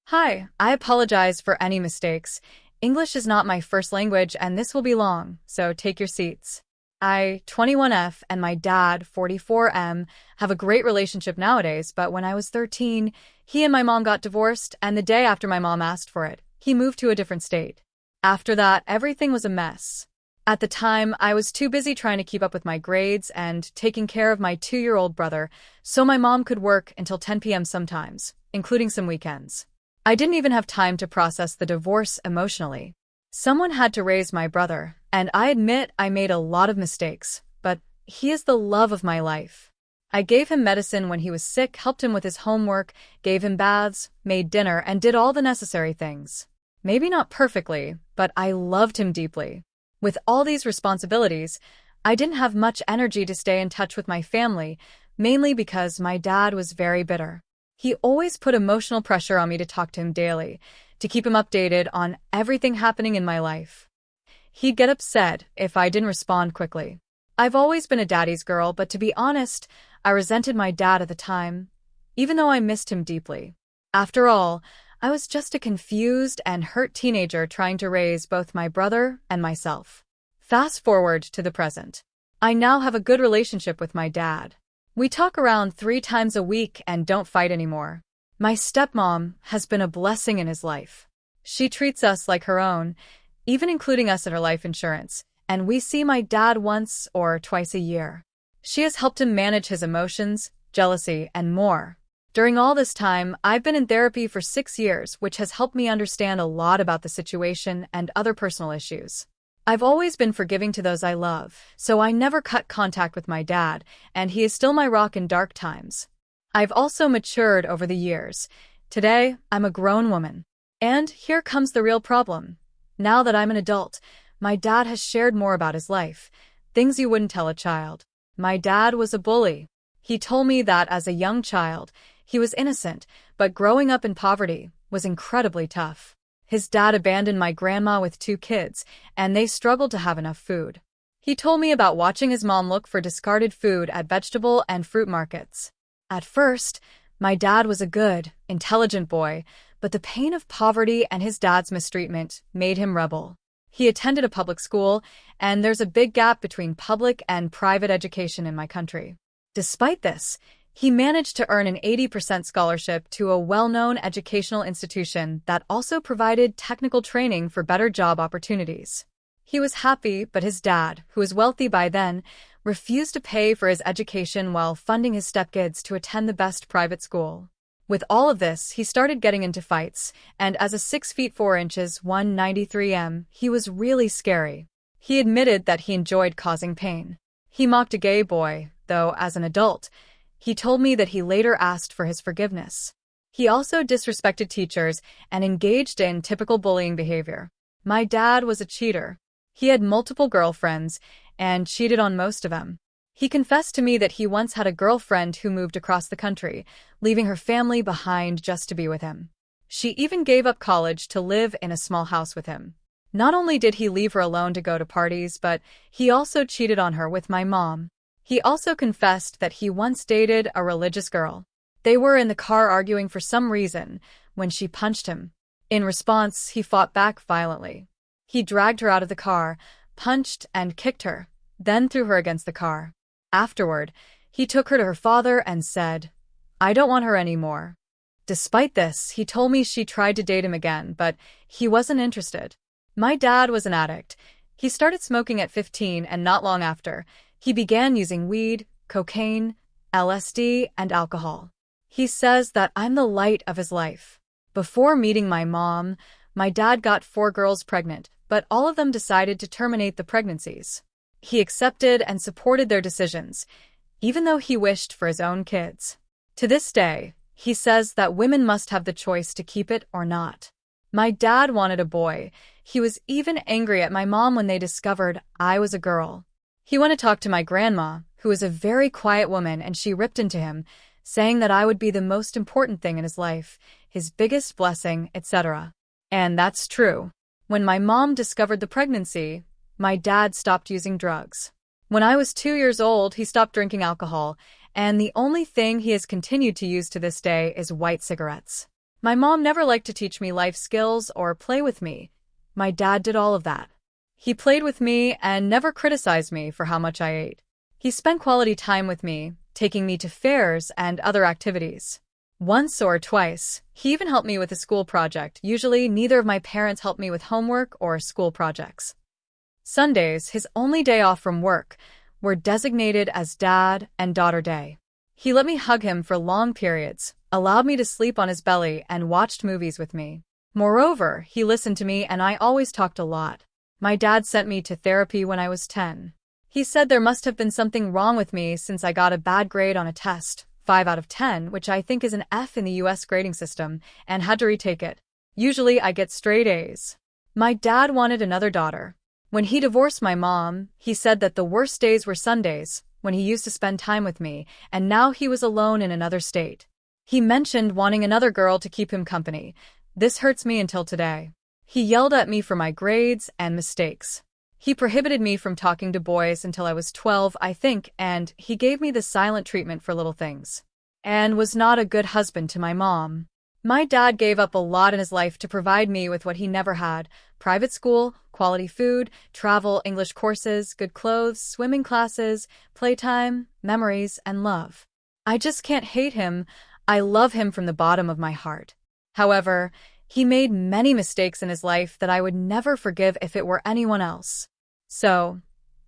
Hi, I apologize for any mistakes. English is not my first language and this will be long, so take your seats. I, 21F, and my dad, 44M, have a great relationship nowadays, but when I was 13, he and my mom got divorced, and the day after my mom asked for it, he moved to a different state. After that, everything was a mess. At the time, I was too busy trying to keep up with my grades and taking care of my 2-year-old brother, so my mom could work until 10 p.m. sometimes, including some weekends. I didn't even have time to process the divorce emotionally. Someone had to raise my brother, and I admit I made a lot of mistakes, but he is the love of my life. I gave him medicine when he was sick, helped him with his homework, gave him baths, made dinner, and did all the necessary things. Maybe not perfectly, but I loved him deeply. With all these responsibilities, I didn't have much energy to stay in touch with my family, mainly because my dad was very bitter. He always put emotional pressure on me to talk to him daily, to keep him updated on everything happening in my life. He'd get upset if I didn't respond quickly. I've always been a daddy's girl, but to be honest, I resented my dad at the time, even though I missed him deeply. After all, I was just a confused and hurt teenager trying to raise both my brother and myself. Fast forward to the present. I now have a good relationship with my dad. We talk around 3 times a week and don't fight anymore. My stepmom has been a blessing in his life. She treats us like her own, even including us in her life insurance, and we see my dad once or twice a year. She has helped him manage his emotions, jealousy, and more. During all this time, I've been in therapy for 6 years, which has helped me understand a lot about the situation and other personal issues. I've always been forgiving to those I love, so I never cut contact with my dad, and he is still my rock in dark times. I've also matured over the years. Today, I'm a grown woman. And here comes the real problem. Now that I'm an adult, my dad has shared more about his life, things you wouldn't tell a child. My dad was a bully. He told me that as a young child, he was innocent, but growing up in poverty was incredibly tough. His dad abandoned my grandma with 2 kids, and they struggled to have enough food. He told me about watching his mom look for discarded food at vegetable and fruit markets. At first, my dad was a good, intelligent boy, but the pain of poverty and his dad's mistreatment made him rebel. He attended a public school, and there's a big gap between public and private education in my country. Despite this, he managed to earn an 80% scholarship to a well-known educational institution that also provided technical training for better job opportunities. He was happy, but his dad, who was wealthy by then, refused to pay for his education while funding his stepkids to attend the best private school. With all of this, he started getting into fights, and as a 6 feet 4 inches, 193 he was really scary. He admitted that he enjoyed causing pain. He mocked a gay boy, though as an adult, he told me that he later asked for his forgiveness. He also disrespected teachers and engaged in typical bullying behavior. My dad was a cheater. He had multiple girlfriends and cheated on most of them. He confessed to me that he once had a girlfriend who moved across the country, leaving her family behind just to be with him. She even gave up college to live in a small house with him. Not only did he leave her alone to go to parties, but he also cheated on her with my mom. He also confessed that he once dated a religious girl. They were in the car arguing for some reason when she punched him. In response, he fought back violently. He dragged her out of the car, punched and kicked her, then threw her against the car. Afterward, he took her to her father and said, "I don't want her anymore." Despite this, he told me she tried to date him again, but he wasn't interested. My dad was an addict. He started smoking at 15, and not long after, he began using weed, cocaine, LSD, and alcohol. He says that I'm the light of his life. Before meeting my mom, my dad got 4 girls pregnant, but all of them decided to terminate the pregnancies. He accepted and supported their decisions, even though he wished for his own kids. To this day, he says that women must have the choice to keep it or not. My dad wanted a boy. He was even angry at my mom when they discovered I was a girl. He went to talk to my grandma, who is a very quiet woman, and she ripped into him, saying that I would be the most important thing in his life, his biggest blessing, etc. And that's true. When my mom discovered the pregnancy, my dad stopped using drugs. When I was 2 years old, he stopped drinking alcohol, and the only thing he has continued to use to this day is white cigarettes. My mom never liked to teach me life skills or play with me. My dad did all of that. He played with me and never criticized me for how much I ate. He spent quality time with me, taking me to fairs and other activities. Once or twice, he even helped me with a school project. Usually, neither of my parents helped me with homework or school projects. Sundays, his only day off from work, were designated as Dad and Daughter Day. He let me hug him for long periods, allowed me to sleep on his belly, and watched movies with me. Moreover, he listened to me and I always talked a lot. My dad sent me to therapy when I was 10. He said there must have been something wrong with me since I got a bad grade on a test, 5 out of 10, which I think is an F in the US grading system, and had to retake it. Usually I get straight A's. My dad wanted another daughter. When he divorced my mom, he said that the worst days were Sundays, when he used to spend time with me, and now he was alone in another state. He mentioned wanting another girl to keep him company. This hurts me until today. He yelled at me for my grades and mistakes. He prohibited me from talking to boys until I was 12, I think, and he gave me the silent treatment for little things. And was not a good husband to my mom. My dad gave up a lot in his life to provide me with what he never had: private school, quality food, travel, English courses, good clothes, swimming classes, playtime, memories, and love. I just can't hate him. I love him from the bottom of my heart. However, he made many mistakes in his life that I would never forgive if it were anyone else. So,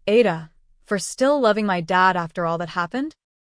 Ada, for still loving my dad after all that happened?